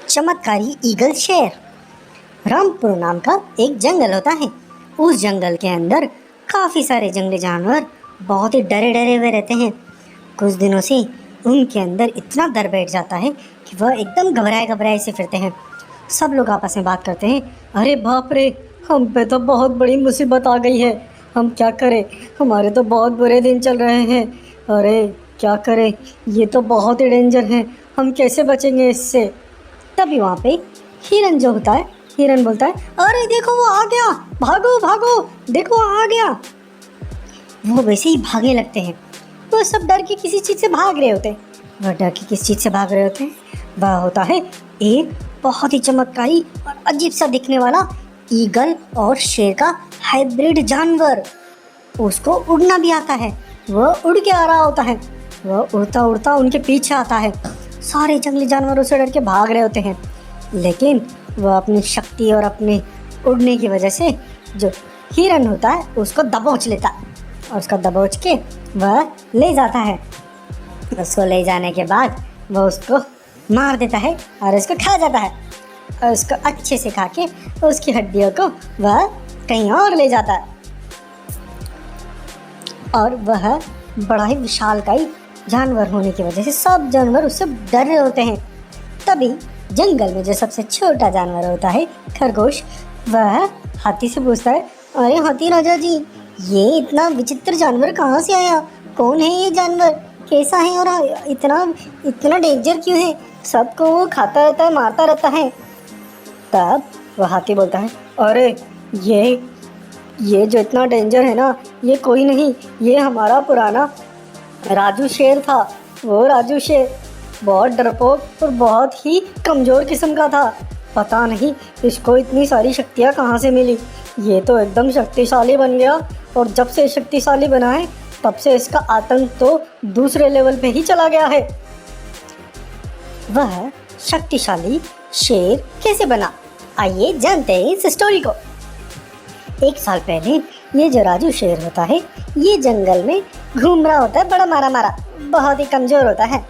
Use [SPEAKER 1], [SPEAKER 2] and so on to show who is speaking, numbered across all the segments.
[SPEAKER 1] चमत्कारी ईगल शेर। रामपुर नाम का एक जंगल होता है। उस जंगल के अंदर काफ़ी सारे जंगली जानवर बहुत ही डरे डरे हुए रहते हैं। कुछ दिनों से उनके अंदर इतना डर बैठ जाता है कि वह एकदम घबराए घबराए से फिरते हैं। सब लोग आपस में बात करते हैं, अरे बाप रे, हम पे तो बहुत बड़ी मुसीबत आ गई है, हम क्या करें, हमारे तो बहुत बुरे दिन चल रहे हैं। अरे क्या करें, ये तो बहुत ही डेंजर है, हम कैसे बचेंगे इससे। तभी वहाँ पे हिरन जो होता है, हिरन बोलता है, अरे देखो वो आ गया, भागो भागो, देखो आ गया। वो वैसे ही भागने लगते हैं। वो सब डर के किसी चीज़ से भाग रहे होते हैं। वह डर के किस चीज़ से भाग रहे होते हैं? वह होता है एक बहुत ही चमत्कारी और अजीब सा दिखने वाला ईगल और शेर का हाइब्रिड जानवर। उसको उड़ना भी आता है। वह उड़ के आ रहा होता है। वह उड़ता उड़ता उनके पीछे आता है। सारे जंगली जानवर उससे डर के भाग रहे होते हैं, लेकिन वह अपनी शक्ति और अपने उड़ने की वजह से जो हिरन होता है उसको दबोच लेता है और उसका दबोच के वह ले जाता है। उसको ले जाने के बाद वह उसको मार देता है और उसको खा जाता है और उसको अच्छे से खा के उसकी हड्डियों को वह कहीं और ले जाता है। और वह बड़ा ही विशालकाय जानवर होने की वजह से सब जानवर उससे डर रहे होते हैं। तभी जंगल में जो सबसे छोटा जानवर होता है, खरगोश, वह हाथी से पूछता है, अरे हाथी राजा जी, ये इतना विचित्र जानवर कहाँ से आया? कौन है ये जानवर? कैसा है और इतना इतना डेंजर क्यों है? सबको वो खाता रहता है, मारता रहता है। तब वह हाथी बोलता है, अरे ये जो इतना डेंजर है ना, ये कोई नहीं, ये हमारा पुराना राजू शेर था। वो राजू शेर बहुत डरपोक और बहुत ही कमज़ोर किस्म का था। पता नहीं इसको इतनी सारी शक्तियाँ कहाँ से मिली। ये तो एकदम शक्तिशाली बन गया और जब से शक्तिशाली बना है तब से इसका आतंक तो दूसरे लेवल पे ही चला गया है। वह शक्तिशाली शेर कैसे बना, आइए जानते हैं इस स्टोरी को। एक साल पहले ये जो राजू शेर होता है, ये जंगल में घूम रहा होता है, बड़ा मारा मारा, बहुत ही कमज़ोर होता है।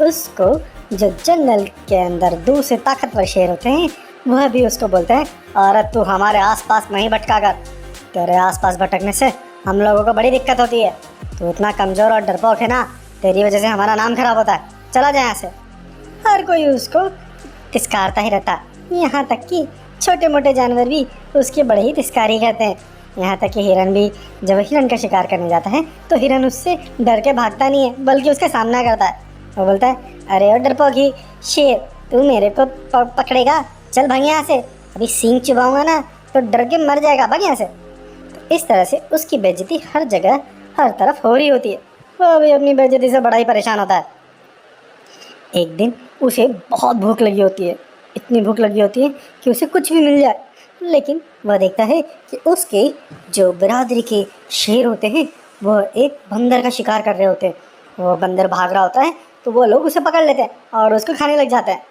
[SPEAKER 1] उसको जो जंगल के अंदर दूसरे ताकतवर शेर होते हैं, वह भी उसको बोलते हैं, अरे तू हमारे आसपास नहीं भटका कर, तेरे आसपास भटकने से हम लोगों को बड़ी दिक्कत होती है। तू इतना कमज़ोर और डरपोक है ना, तेरी वजह से हमारा नाम खराब होता है, चला जाए यहाँ से। हर कोई उसको तिस्कारता ही रहता, यहाँ तक कि छोटे मोटे जानवर भी उसकी बड़े ही तिस्कारी करते हैं। यहाँ तक कि हिरन भी जब हिरन का शिकार करने जाता है तो हिरन उससे डर के भागता नहीं है, बल्कि उसका सामना करता है। वो बोलता है, अरे ओ डरपोकी शेर, तू मेरे को पकड़ेगा, चल भाग यहाँ से, अभी सींग चुभाऊंगा ना तो डर के मर जाएगा, भाग यहाँ से। तो इस तरह से उसकी बेइज्जती हर जगह हर तरफ हो रही होती है। वो भी अपनी बेइज्जती से बड़ा ही परेशान होता है। एक दिन उसे बहुत भूख लगी होती है, इतनी भूख लगी होती है कि उसे कुछ भी मिल जाए, लेकिन वह देखता है कि उसके जो बिरादरी के शेर होते हैं वह एक बंदर का शिकार कर रहे होते हैं। वह बंदर भाग रहा होता है तो वो लोग उसे पकड़ लेते हैं और उसको खाने लग जाते हैं।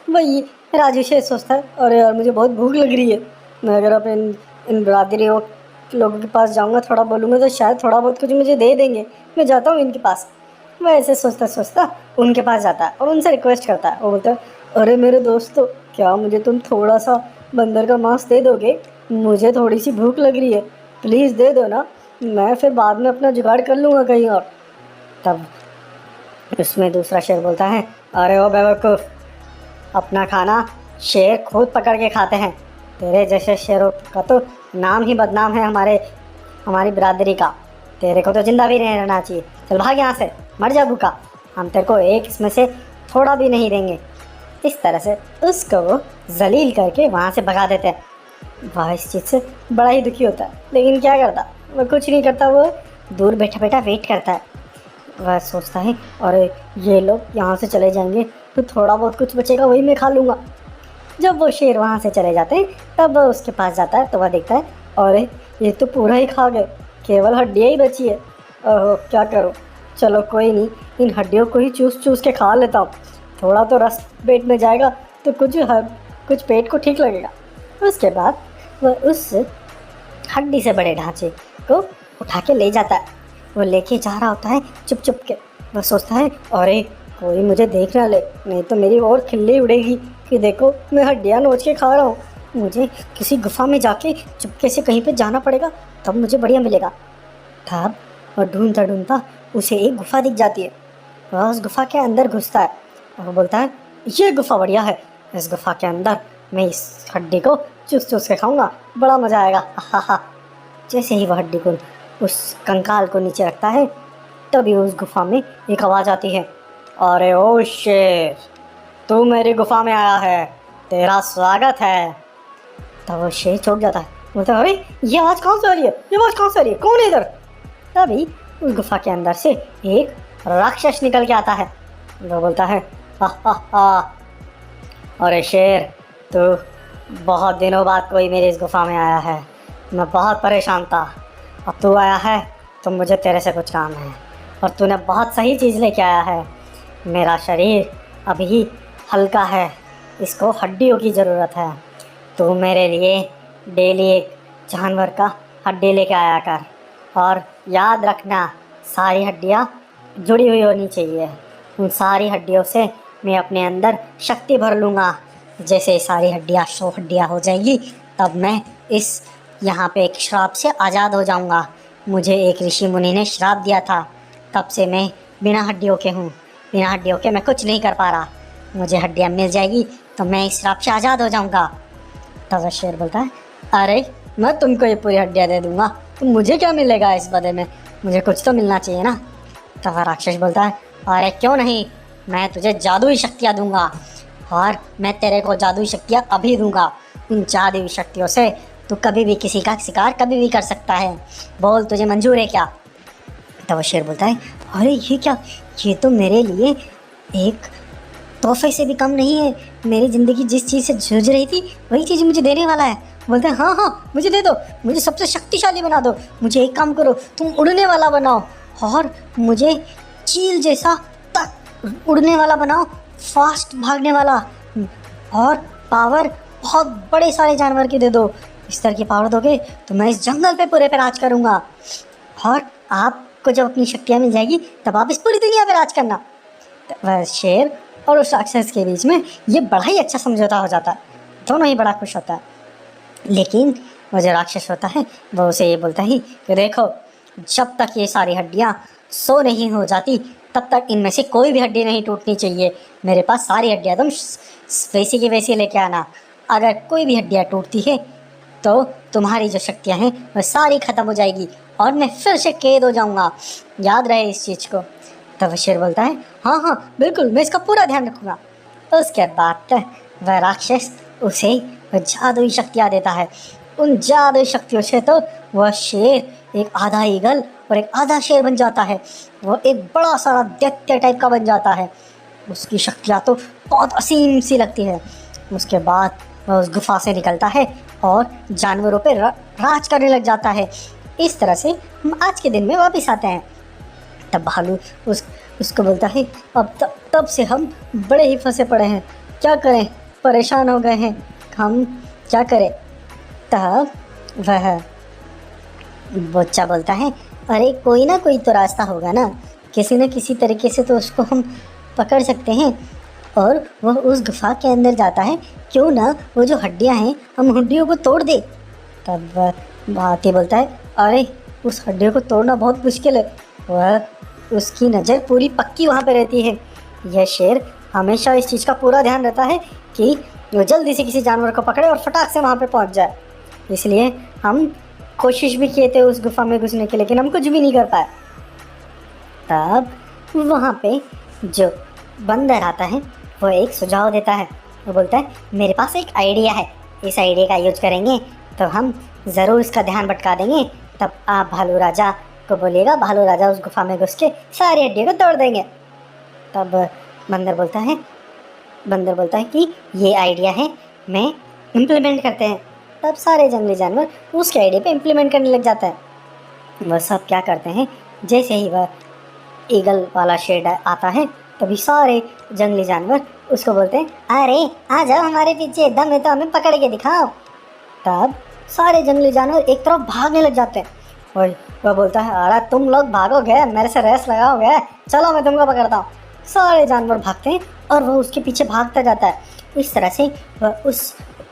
[SPEAKER 1] वही राजू शेर सोचता है, अरे यार मुझे बहुत भूख लग रही है, मैं अगर अपने इन बिरादरियों लोगों के पास जाऊंगा, थोड़ा बोलूँगा तो शायद थोड़ा बहुत कुछ मुझे दे देंगे, मैं जाता हूँ इनके पास। वह ऐसे सोचता सोचता उनके पास जाता है और उनसे रिक्वेस्ट करता है। वो बोलता है, अरे मेरे दोस्तों, क्या मुझे तुम थोड़ा सा बंदर का मांस दे दोगे? मुझे थोड़ी सी भूख लग रही है, प्लीज़ दे दो ना, मैं फिर बाद में अपना जुगाड़ कर लूँगा कहीं और। तब उसमें दूसरा शेर बोलता है, अरे ओ बेवकूफ़, अपना खाना शेर खुद पकड़ के खाते हैं, तेरे जैसे शेरों का तो नाम ही बदनाम है हमारी बिरादरी का, तेरे को तो जिंदा भी नहीं रहना चाहिए, चल भाग यहाँ से, मर जा भूखा, हम तेरे को एक इसमें से थोड़ा भी नहीं देंगे। इस तरह से उसको वो जलील करके वहाँ से भगा देते हैं। वह इस चीज़ से बड़ा ही दुखी होता है, लेकिन क्या करता, वह कुछ नहीं करता, वो दूर बैठा बैठा वेट करता है। वह सोचता है, अरे ये लोग यहाँ से चले जाएंगे तो थोड़ा बहुत कुछ बचेगा, वही मैं खा लूँगा। जब वो शेर वहाँ से चले जाते हैं तब वह उसके पास जाता है तो वह देखता है, अरे ये तो पूरा ही खा गए, केवल हड्डियाँ ही बची है। ओहो क्या करूँ, चलो कोई नहीं, इन हड्डियों को ही चूस चूस के खा लेता हूँ, थोड़ा तो रस पेट में जाएगा तो कुछ पेट को ठीक लगेगा। उसके बाद वह उस हड्डी से बड़े ढांचे को उठा के ले जाता है। वो लेके जा रहा होता है चुप चुप के। वह सोचता है, अरे कोई मुझे देख ना ले, नहीं तो मेरी और खिल्ली उड़ेगी कि देखो मैं हड्डियाँ नोच के खा रहा हूँ। मुझे किसी गुफा में जाके चुपके से कहीं पे जाना पड़ेगा, तब मुझे बढ़िया मिलेगा। तब और ढूंढता ढूंढता उसे एक गुफा दिख जाती है। वह उस गुफा के अंदर घुसता है और वो बोलता है, ये गुफा बढ़िया है, इस गुफा के अंदर मैं इस हड्डी को चूस चूस के खाऊंगा, बड़ा मजा आएगा। हा। जैसे ही वह हड्डी को उस कंकाल को नीचे रखता है, तभी उस गुफा में एक आवाज़ आती है, अरे ओ शेर, तू मेरी गुफा में आया है, तेरा स्वागत है। तब वो शेर चौंक जाता है, बोलता है, अरे ये आवाज़ कहाँ से आ रही है, ये आवाज़ कहाँ से आ रही है, कौन है इधर? तभी उस गुफा के अंदर से एक राक्षस निकल के आता है। वो बोलता है, हा, अरे शेर, तू बहुत दिनों बाद कोई मेरी इस गुफा में आया है, मैं बहुत परेशान था, अब तू आया है तो मुझे तेरे से कुछ काम है, और तूने बहुत सही चीज़ लेके आया है। मेरा शरीर अभी हल्का है, इसको हड्डियों की ज़रूरत है, तू मेरे लिए डेली एक जानवर का हड्डी लेके आया कर, और याद रखना सारी हड्डियाँ जुड़ी हुई होनी चाहिए। उन सारी हड्डियों से मैं अपने अंदर शक्ति भर लूँगा। जैसे सारी हड्डियाँ 100 हड्डियाँ हो जाएगी, तब मैं इस यहाँ पे एक श्राप से आज़ाद हो जाऊँगा। मुझे एक ऋषि मुनि ने श्राप दिया था, तब से मैं बिना हड्डियों के हूँ, बिना हड्डियों के मैं कुछ नहीं कर पा रहा। मुझे हड्डियाँ मिल जाएगी तो मैं इस श्राप से आज़ाद हो जाऊँगा। तब शेर बोलता है, अरे मैं तुमको ये पूरी हड्डियाँ दे दूँगा, तो मुझे क्या मिलेगा इस बदले में, मुझे कुछ तो मिलना चाहिए ना। तब राक्षस बोलता है, अरे क्यों नहीं, मैं तुझे जादुई शक्तियाँ दूंगा, और मैं तेरे को जादुई शक्तियाँ अभी दूंगा। उन जादुई शक्तियों से तू कभी भी किसी का शिकार कभी भी कर सकता है, बोल तुझे मंजूर है क्या? तब शेर बोलता है, अरे ये क्या, ये तो मेरे लिए एक तोहफे से भी कम नहीं है। मेरी ज़िंदगी जिस चीज़ से जूझ रही थी वही चीज़ मुझे देने वाला है। बोलते हैं, हाँ मुझे दे दो, मुझे सबसे शक्तिशाली बना दो। मुझे एक काम करो, तुम उड़ने वाला बनाओ, और मुझे चील जैसा उड़ने वाला बनाओ, फास्ट भागने वाला, और पावर बहुत बड़े सारे जानवर की दे दो। इस तरह की पावर दोगे तो मैं इस जंगल पे पूरे पे राज करूँगा, और आपको जब अपनी शक्तियाँ मिल जाएगी तब आप इस पूरी दुनिया पे राज करना। वह शेर और उस राक्षस के बीच में ये बड़ा ही अच्छा समझौता हो जाता है, दोनों ही बड़ा खुश होता है। लेकिन वो जो राक्षस होता है वो उसे ये बोलता ही कि देखो, जब तक ये सारी हड्डियाँ 100 नहीं हो जाती तब तक इनमें से कोई भी हड्डी नहीं टूटनी चाहिए। मेरे पास सारी हड्डियाँ तुम वैसी की वैसी लेके आना। अगर कोई भी हड्डियाँ टूटती है तो तुम्हारी जो शक्तियाँ हैं वह सारी ख़त्म हो जाएगी, और मैं फिर से कैद हो जाऊँगा। याद रहे इस चीज़ को। तब शेर बोलता है, हाँ बिल्कुल, मैं इसका पूरा ध्यान रखूँगा। उसके बाद वह राक्षस उसे जादुई शक्तियाँ देता है। उन जादुई शक्तियों से तो वह शेर एक आधा ईगल और एक आधा शेर बन जाता है। वह एक बड़ा सारा दैत्य टाइप का बन जाता है। उसकी शक्तियाँ तो बहुत असीम सी लगती है। उसके बाद वह उस गुफा से निकलता है और जानवरों पे राज करने लग जाता है। इस तरह से हम आज के दिन में वापस आते हैं। तब भालू उसको बोलता है, अब तब से हम बड़े ही फंसे पड़े हैं, क्या करें, परेशान हो गए हैं, हम क्या करें? तब वह बच्चा बोलता है, अरे कोई ना कोई तो रास्ता होगा ना, किसी न किसी तरीके से तो उसको हम पकड़ सकते हैं। और वह उस गुफा के अंदर जाता है, क्यों ना वो जो हड्डियां हैं हम हड्डियों को तोड़ दे। तब हाथी बोलता है, अरे उस हड्डियों को तोड़ना बहुत मुश्किल है, वह उसकी नज़र पूरी पक्की वहाँ पे रहती है। यह शेर हमेशा इस चीज़ का पूरा ध्यान रहता है कि वो जल्दी से किसी जानवर को पकड़े और फटाक से वहाँ पे पहुँच जाए। इसलिए हम कोशिश भी किए थे उस गुफा में घुसने के, लेकिन हम कुछ भी नहीं कर पाए। तब वहाँ पे जो बंदर आता है वो एक सुझाव देता है। वो बोलता है, मेरे पास एक आइडिया है, इस आइडिया का यूज करेंगे तो हम ज़रूर इसका ध्यान भटका देंगे। तब आप भालू राजा को बोलिएगा, भालू राजा उस गुफा में घुस के सारी हड्डियों को तोड़ देंगे। तब बंदर बोलता है कि ये आइडिया है, मैं इम्प्लीमेंट करते हैं। तब सारे जंगली जानवर उसके आइडिया पे इम्प्लीमेंट करने लग जाता है। वह सब क्या करते हैं, जैसे ही वह ईगल वाला शेर आता है तभी सारे जंगली जानवर उसको बोलते हैं, अरे आ जाओ हमारे पीछे, दम है तो हमें पकड़ के दिखाओ। तब सारे जंगली जानवर एक तरफ भागने लग जाते हैं और वह बोलता है, अरे तुम लोग भागोगे, मेरे से रेस लगाओगे, चलो मैं तुमको पकड़ता हूँ। सारे जानवर भागते हैं और वह उसके पीछे भागता जाता है। इस तरह से वह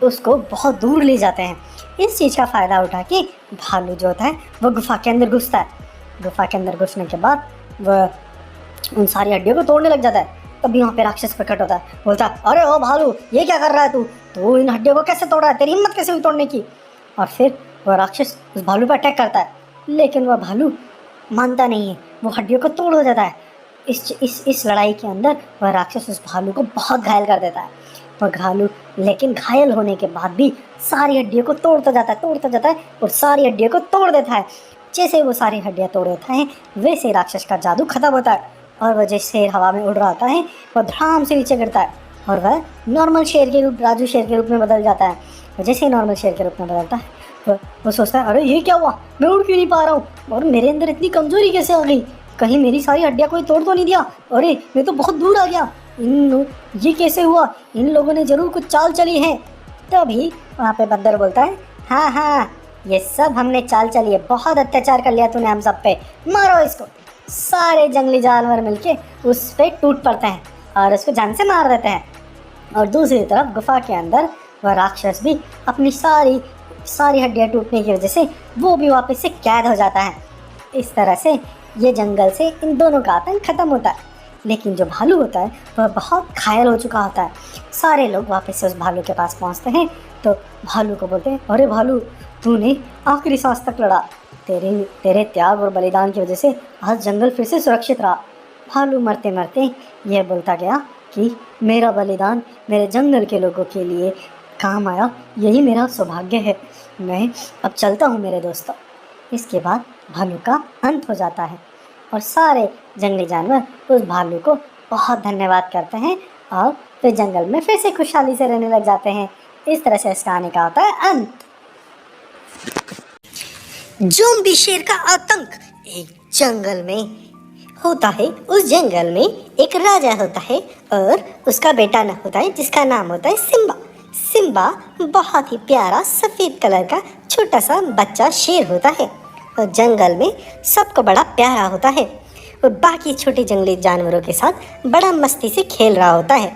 [SPEAKER 1] उसको बहुत दूर ले जाते हैं। इस चीज़ का फ़ायदा उठा के भालू जो होता है वह गुफा के अंदर घुसता है। गुफा के अंदर घुसने के बाद वह उन सारी हड्डियों को तोड़ने लग जाता है। तभी वहाँ पे राक्षस प्रकट होता है, बोलता है, अरे ओ भालू, ये क्या कर रहा है तू इन हड्डियों को कैसे तोड़ रहा है, तेरी हिम्मत कैसे हुई तोड़ने की। और फिर वह राक्षस उस भालू पर अटैक करता है, लेकिन वह भालू मानता नहीं है, वो हड्डियों को तोड़ हो जाता है। इस लड़ाई के अंदर वह राक्षस उस भालू को बहुत घायल कर देता है। वह भालू लेकिन घायल होने के बाद भी सारी हड्डियों को तोड़ता जाता है और सारी हड्डियों को तोड़ देता है। जैसे वो सारी हड्डियाँ तोड़ देता है वैसे राक्षस का जादू खत्म होता है और वह जैसे हवा में उड़ रहा होता है वह धड़ाम से नीचे गिरता है और वह नॉर्मल शेर के रूप, राजू शेर के रूप में बदल जाता है। जैसे ही नॉर्मल शेर के रूप में बदलता है वो सोचता है, अरे ये क्या हुआ, मैं उड़ क्यों नहीं पा रहा हूँ और मेरे अंदर इतनी कमजोरी कैसे आ गई, कहीं मेरी सारी हड्डियाँ कोई तोड़ तो नहीं दिया, अरे मैं तो बहुत दूर आ गया, ये कैसे हुआ, इन लोगों ने जरूर कुछ चाल चली है। तभी वहाँ पे बंदर बोलता है, हाँ ये सब हमने चाल चली है, बहुत अत्याचार कर लिया तूने हम सब पे, मारो इसको। सारे जंगली जानवर मिलके उस पे टूट पड़ते हैं और उसको जान से मार देते हैं। और दूसरी तरफ गुफा के अंदर वह राक्षस भी अपनी सारी हड्डियाँ टूटने की वजह से वो भी वापस से कैद हो जाता है। इस तरह से ये जंगल से इन दोनों का आतंक खत्म होता है। लेकिन जो भालू होता है वह बहुत घायल हो चुका होता है। सारे लोग वापस से उस भालू के पास पहुंचते हैं तो भालू को बोलते हैं, अरे भालू, तूने आखिरी सांस तक लड़ा, तेरे त्याग और बलिदान की वजह से आज जंगल फिर से सुरक्षित रहा। भालू मरते मरते यह बोलता गया कि मेरा बलिदान मेरे जंगल के लोगों के लिए काम आया, यही मेरा सौभाग्य है, मैं अब चलता हूँ मेरे दोस्तों। इसके बाद भालू का अंत हो जाता है और सारे जंगली जानवर उस भालू को बहुत धन्यवाद करते हैं और फिर जंगल में फिर से खुशहाली से रहने लग जाते हैं। इस तरह से इस कहानी का होता है अंत। ज़ॉम्बी शेर का आतंक। एक जंगल में होता है, उस जंगल में एक राजा होता है और उसका बेटा न होता है जिसका नाम होता है सिम्बा। सिम्बा बहुत ही प्यारा सफ़ेद कलर का छोटा सा बच्चा शेर होता है और जंगल में सबको बड़ा प्यारा होता है और बाकी छोटे जंगली जानवरों के साथ बड़ा मस्ती से खेल रहा होता है।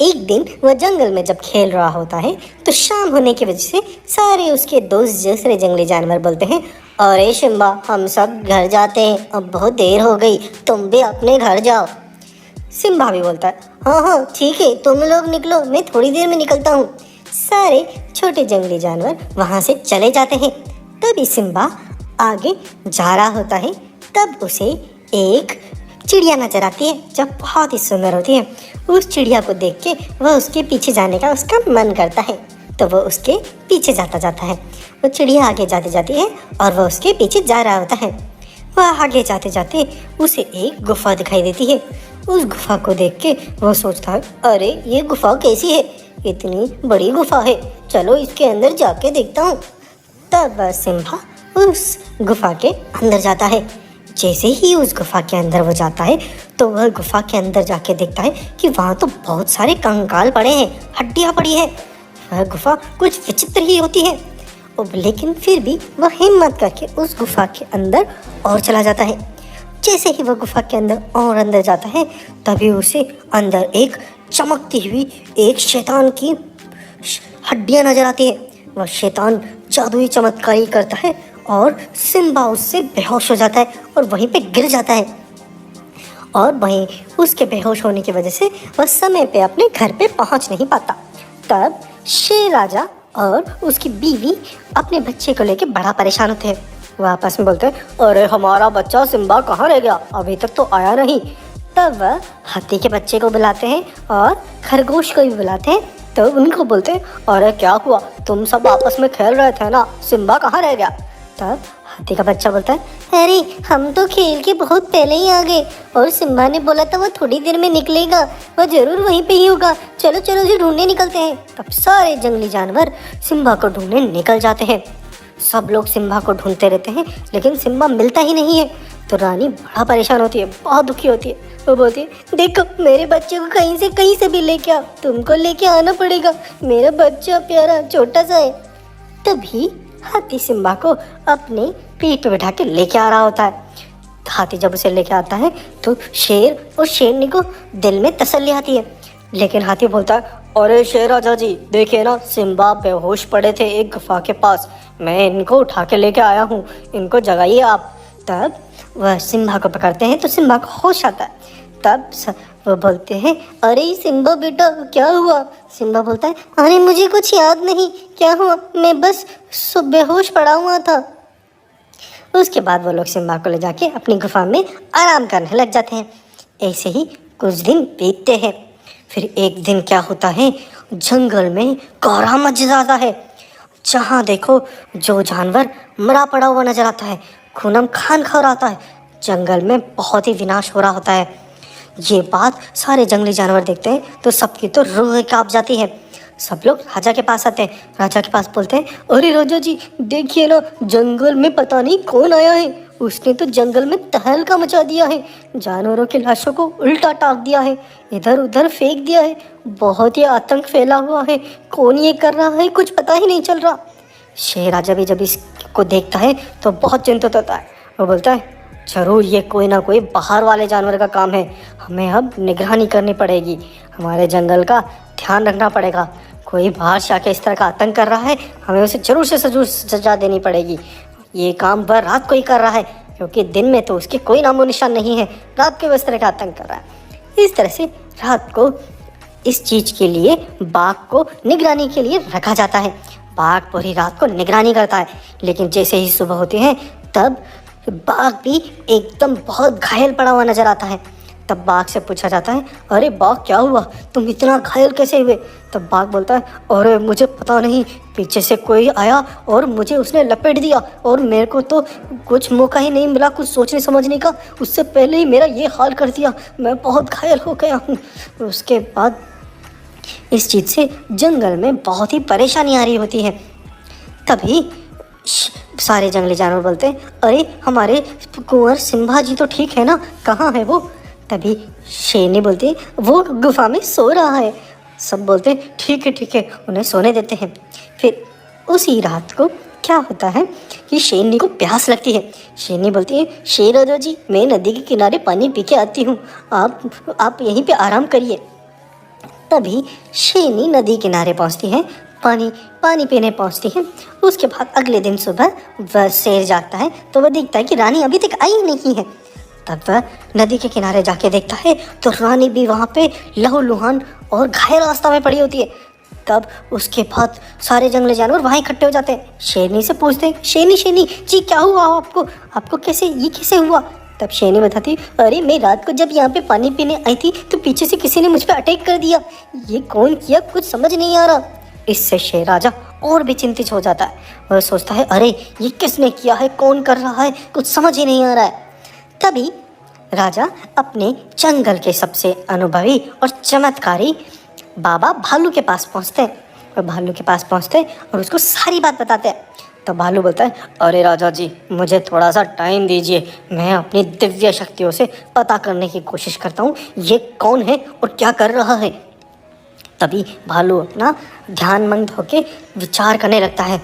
[SPEAKER 1] एक दिन वह जंगल में जब खेल रहा होता है तो शाम होने की वजह से सारे उसके दोस्त दूसरे जंगली जानवर बोलते हैं, अरे सिम्बा, हम सब घर जाते हैं, अब बहुत देर हो गई, तुम भी अपने घर जाओ। सिम्बा भी बोलता है, हाँ ठीक है, तुम लोग निकलो, मैं थोड़ी देर में निकलता हूँ। सारे छोटे जंगली जानवर वहाँ से चले जाते हैं। तभी सिम्बा आगे जा रहा होता है, तब उसे एक चिड़िया नजर आती है जो बहुत ही सुंदर होती है। उस चिड़िया को देख के वह उसके पीछे जाने का उसका मन करता है तो वह उसके पीछे जाता है। वो चिड़िया आगे जाती जाती है और वह उसके पीछे जा रहा होता है। वह आगे जाते जाते उसे एक गुफा दिखाई देती है। उस गुफा को देख के वह सोचता है, अरे ये गुफा कैसी है, इतनी बड़ी गुफा है, चलो इसके अंदर जाके देखता हूँ। तब वह सिम्बा उस गुफा के अंदर जाता है। जैसे ही उस गुफा के अंदर वो जाता है तो वह गुफा के अंदर जाके देखता है कि वहाँ तो बहुत सारे कंकाल पड़े हैं, हड्डियाँ पड़ी हैं। वह गुफा कुछ विचित्र ही होती है, लेकिन फिर भी वह हिम्मत करके उस गुफा के अंदर और चला जाता है। जैसे ही वह गुफा के अंदर और अंदर जाता है तभी उसे अंदर एक चमकती हुई एक शैतान की हड्डियाँ नजर आती है। वह शैतान जादुई चमत्कारी करता है और सिम्बा उससे बेहोश हो जाता है और वहीं पे गिर जाता है। और वहीं उसके बेहोश होने की वजह से वह समय पे अपने घर पे पहुंच नहीं पाता। तब शेर राजा और उसकी बीवी अपने बच्चे को लेके बड़ा परेशान होते हैं। वह आपस में बोलते हैं, अरे हमारा बच्चा सिम्बा कहाँ रह गया, अभी तक तो आया नहीं। तब वह हाथी के बच्चे को बुलाते हैं और खरगोश को भी बुलाते हैं। तो उनको बोलते हैं, अरे क्या हुआ, तुम सब आपस में खेल रहे थे ना, सिम्बा कहाँ रह गया। तब हाथी का बच्चा बोलता है, अरे हम तो खेल के बहुत पहले ही आ गए और सिम्बा ने बोला था वो थोड़ी देर में निकलेगा, वो जरूर वहीं पे ही होगा, चलो चलो उसे ढूंढने निकलते हैं। तब सारे जंगली जानवर सिम्बा को ढूंढने निकल जाते हैं। सब लोग सिम्बा को ढूंढते रहते हैं लेकिन सिम्बा मिलता ही नहीं है। तो रानी बड़ा परेशान होती है, बहुत दुखी होती है। वो बोलती है, देखो मेरे बच्चे को कहीं से भी लेके आओ, तुमको लेके आना पड़ेगा, मेरा बच्चा प्यारा छोटा सा है। तभी हाथी सिम्बा को अपने पीठ पे बैठा के लेके आ रहा होता है। हाथी जब उसे लेके आता है तो शेर और शेरनी को दिल में तसल्ली आती है। लेकिन हाथी बोलता है, अरे शेर राजा जी, देखिए ना, सिम्बा बेहोश पड़े थे एक गुफा के पास, मैं इनको उठा के लेके आया हूँ, इनको जगाइए आप। तब वह सिम्बा को पकड़ते हैं तो सिम्बा को होश आता है। तब वो बोलते हैं, अरे सिम्बा बेटा क्या हुआ? सिम्बा बोलता है, अरे मुझे कुछ याद नहीं, क्या हुआ, मैं बस बेहोश पड़ा हुआ था। उसके बाद वो लोग सिम्बा को ले जाके अपनी गुफा में आराम करने लग जाते हैं। ऐसे ही कुछ दिन बीतते हैं। फिर एक दिन क्या होता है, जंगल में कोहरा मच जाता है। जहाँ देखो जो जानवर मरा पड़ा हुआ नजर आता है, खूनम खान खौराता है। जंगल में बहुत ही विनाश हो रहा होता है। ये बात सारे जंगली जानवर देखते हैं तो सबकी तो रूह कांप जाती है। सब लोग राजा के पास आते हैं। राजा के पास बोलते हैं, अरे राजा जी देखिए ना, जंगल में पता नहीं कौन आया है, उसने तो जंगल में तहलका मचा दिया है, जानवरों की लाशों को उल्टा टाँग दिया है, इधर उधर फेंक दिया है, बहुत ही आतंक फैला हुआ है, कौन ये कर रहा है कुछ पता ही नहीं चल रहा। शेर राजा भी जब इसको देखता है तो बहुत चिंतित होता है। वो बोलता है, जरूर ये कोई ना कोई बाहर वाले जानवर का काम है, हमें अब निगरानी करनी पड़ेगी, हमारे जंगल का ध्यान रखना पड़ेगा, कोई बाहर से आके इस तरह का आतंक कर रहा है, हमें उसे जरूर से जरूर सजा देनी पड़ेगी। ये काम वह रात को ही कर रहा है, क्योंकि दिन में तो उसके कोई नामो निशान नहीं है, रात को इस तरह का आतंक कर रहा है। इस तरह से रात को इस चीज़ के लिए बाघ को निगरानी के लिए रखा जाता है। बाघ पूरी रात को निगरानी करता है। लेकिन जैसे ही सुबह होती है तब बाघ भी एकदम बहुत घायल पड़ा हुआ नजर आता है। तब बाघ से पूछा जाता है, अरे बाघ क्या हुआ, तुम इतना घायल कैसे हुए? तब बाघ बोलता है, अरे मुझे पता नहीं, पीछे से कोई आया और मुझे उसने लपेट दिया और मेरे को तो कुछ मौका ही नहीं मिला कुछ सोचने समझने का, उससे पहले ही मेरा ये हाल कर दिया, मैं बहुत घायल हो गया हूँ। उसके बाद इस चीज़ से जंगल में बहुत ही परेशानी आ रही होती है। तभी सारे जंगली जानवर बोलते हैं, अरे हमारे कुंवर सिम्बा जी तो ठीक है ना, कहाँ है वो? तभी शेरनी बोलती है, वो गुफा में सो रहा है। सब बोलते हैं, ठीक है, उन्हें सोने देते हैं। फिर उसी रात को क्या होता है कि शेरनी को प्यास लगती है। शेरनी बोलती है, शेर राजा जी, मैं नदी के किनारे पानी पी के आती हूँ, आप यहीं पे आराम करिए। तभी शेरनी नदी किनारे पहुँचती है, पानी पीने पहुँचती है। उसके बाद अगले दिन सुबह वह शेर जागता है तो वह देखता है कि रानी अभी तक आई नहीं है। तब वह नदी के किनारे जाके देखता है तो रानी भी वहाँ पे लहूलुहान और घायल अवस्था में पड़ी होती है। तब उसके बाद सारे जंगली जानवर वहाँ इकट्ठे हो जाते हैं। शेरनी से पूछते हैं, शेरनी जी क्या हुआ आपको कैसे हुआ? तब शेरनी बताती, अरे मैं रात को जब यहाँ पे पानी पीने आई थी तो पीछे से किसी ने मुझ पर अटैक कर दिया, ये कौन किया कुछ समझ नहीं आ रहा। इससे शेर राजा और भी चिंतित हो जाता है। वह सोचता है, अरे ये किसने किया है, कौन कर रहा है, कुछ समझ ही नहीं आ रहा है। तभी राजा अपने जंगल के सबसे अनुभवी और चमत्कारी बाबा भालू के पास पहुंचते हैं। और भालू के पास पहुंचते हैं और उसको सारी बात बताते हैं। तो भालू बोलता है, अरे राजा जी मुझे थोड़ा सा टाइम दीजिए, मैं अपनी दिव्य शक्तियों से पता करने की कोशिश करता हूँ ये कौन है और क्या कर रहा है। तभी भालू अपना ध्यानमग्न होकर विचार करने लगता है।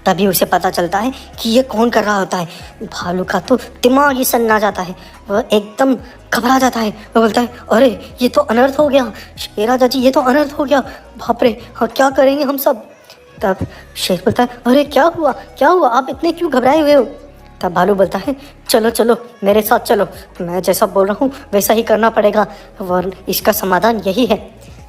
[SPEAKER 1] तभी उसे पता चलता है कि ये कौन कर रहा होता है। भालू का तो दिमाग ही सन्ना जाता है, वह एकदम घबरा जाता है। वह बोलता है, अरे ये तो अनर्थ हो गया, शेर राजा जी ये तो अनर्थ हो गया, बाप रे, हाँ क्या करेंगे हम सब। तब शेर बोलता है, अरे क्या हुआ आप इतने क्यों घबराए हुए हो? तब भालू बोलता है, चलो मेरे साथ चलो, मैं जैसा बोल रहा हूँ वैसा ही करना पड़ेगा, वरना इसका समाधान यही है।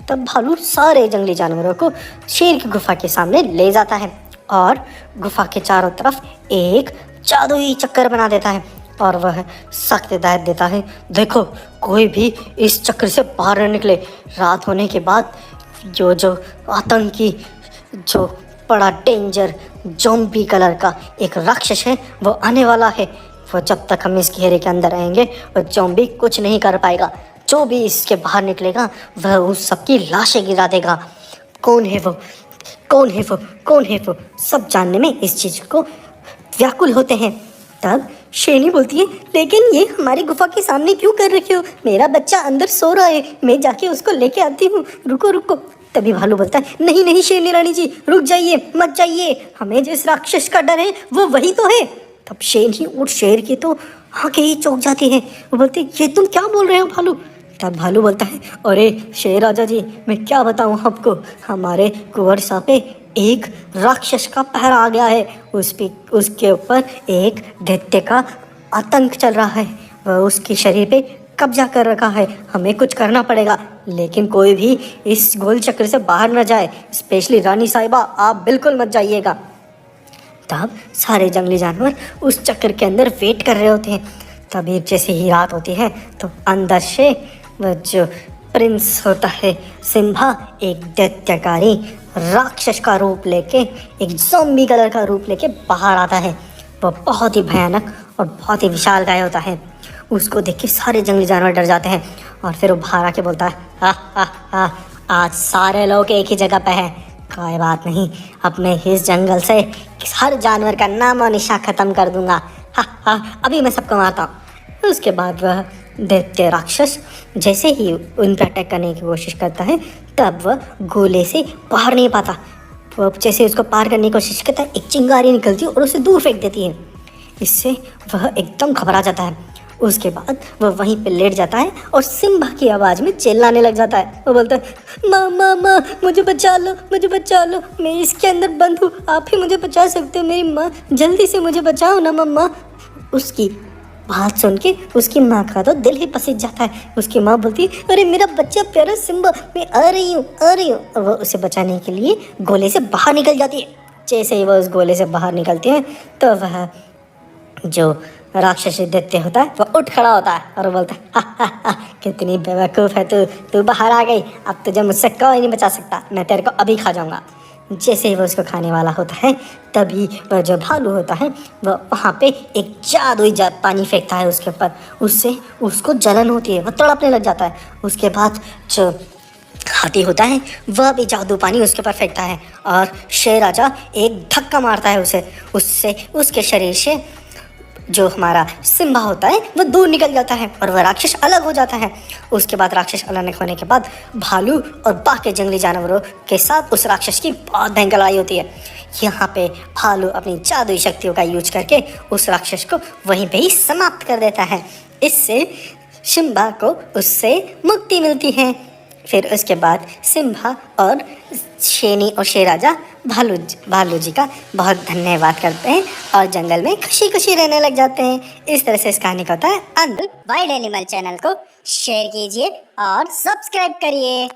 [SPEAKER 1] तब भालू सारे जंगली जानवरों को शेर की गुफा के सामने ले जाता है और गुफा के चारों तरफ एक जादुई चक्कर बना देता है और वह सख्त हिदायत देता है, देखो कोई भी इस चक्र से बाहर न निकले। रात होने के बाद जो आतंकी, जो बड़ा डेंजर ज़ॉम्बी कलर का एक राक्षस है वो आने वाला है। वो जब तक हम इस घेरे के अंदर रहेंगे वो ज़ॉम्बी कुछ नहीं कर पाएगा। जो भी इसके बाहर निकलेगा वह उस सबकी लाशें गिरा देगा। कौन है वो सब जानने में इस चीज़ को व्याकुल होते हैं। तब शेरनी बोलती है, लेकिन ये हमारी गुफा के सामने क्यों कर रखे हो? मेरा बच्चा अंदर सो रहा है, मैं जाके उसको लेके आती हूँ, रुको। तभी भालू बोलता है, नहीं शेरनी रानी जी, रुक जाइए, मत जाइए, हमें जिस राक्षस का डर है वो वही तो है। तब शेरनी और शेर की तो आंखें ही चौंक जाती हैं। वो बोलती ये तुम क्या बोल रहे हो भालू। तब भालू बोलता है अरे शेर राजा जी, मैं क्या बताऊं आपको, हमारे कुंवर शाह पे एक राक्षस का पहरा आ गया है। उसके ऊपर एक दैत्य का आतंक चल रहा है। वह उसके शरीर पे कब्जा कर रखा है। हमें कुछ करना पड़ेगा, लेकिन कोई भी इस गोल चक्र से बाहर न जाए, स्पेशली रानी साहिबा, आप बिल्कुल मत जाइएगा। तब सारे जंगली जानवर उस चक्र के अंदर वेट कर रहे होते हैं। तभी जैसे ही रात होती है तो अंदर से वह जो प्रिंस होता है सिम्बा, एक दैत्यकारी राक्षस का रूप लेके, एक ज़ॉम्बी कलर का रूप लेके बाहर आता है। वह बहुत ही भयानक और बहुत ही विशालकाय होता है। उसको देख के सारे जंगली जानवर डर जाते हैं और फिर वो बाहर आके बोलता है हा हा हा, आज सारे लोग एक ही जगह पे हैं। कोई बात नहीं, अब मैं इस जंगल से हर जानवर का नाम और निशान ख़त्म कर दूंगा। हा हा, अभी मैं सबको मारता हूँ। उसके बाद वह दैत्य राक्षस जैसे ही उन पर अटैक करने की कोशिश करता है, तब वह गोले से बाहर नहीं पाता। वह जैसे उसको पार करने की कोशिश करता है, एक चिंगारी निकलती है और उसे दूर फेंक देती है। इससे वह एकदम घबरा जाता है। उसके बाद वह वहीं पे लेट जाता है और सिम्बा की आवाज़ में चिल्लाने लग जाता है। वो बोलता है माँ माँ माँ, मुझे बचा लो, मुझे बचा लो, मैं इसके अंदर बंद हूँ, आप ही मुझे बचा सकते हो, मेरी माँ, जल्दी से मुझे बचाओ ना मम्मा। उसकी बात सुन के उसकी माँ का तो दिल ही पसीज जाता है। उसकी माँ बोलती है अरे मेरा बच्चा प्यारा सिम्बा, मैं आ रही हूँ, आ रही हूँ। और वह उसे बचाने के लिए गोले से बाहर निकल जाती है। जैसे ही वह उस गोले से बाहर निकलती है तो वह जो राक्षसी दैत्य होता है वह उठ खड़ा होता है और बोलता है हा, कितनी बेवकूफ़ है तू, तू बाहर आ गई, अब तुझे मुझसे कोई नहीं बचा सकता, मैं तेरे को अभी खा जाऊंगा। जैसे ही वो उसको खाने वाला होता है, तभी वह जो भालू होता है वह वहाँ पे एक जादुई पानी फेंकता है उसके ऊपर। उससे उसको जलन होती है, वह तड़पने लग जाता है। उसके बाद जो हाथी होता है वह भी जादू पानी उसके ऊपर फेंकता है और शेर राजा एक धक्का मारता है उसे। उससे उसके शरीर से जो हमारा सिम्बा होता है वह दूर निकल जाता है और वह राक्षस अलग हो जाता है। उसके बाद राक्षस अलग होने के बाद भालू और बाकी जंगली जानवरों के साथ उस राक्षस की बहुत भयंकर लड़ाई होती है। यहाँ पे भालू अपनी जादुई शक्तियों का यूज करके उस राक्षस को वहीं पे ही समाप्त कर देता है। इससे सिम्बा को उससे मुक्ति मिलती है। फिर उसके बाद सिम्बा और शेनी और शेर राजा भालू जी का बहुत धन्यवाद करते हैं और जंगल में खुशी खुशी रहने लग जाते हैं। इस तरह से इस कहानी का होता है अंत। वाइल्ड एनिमल चैनल को शेयर कीजिए और सब्सक्राइब करिए।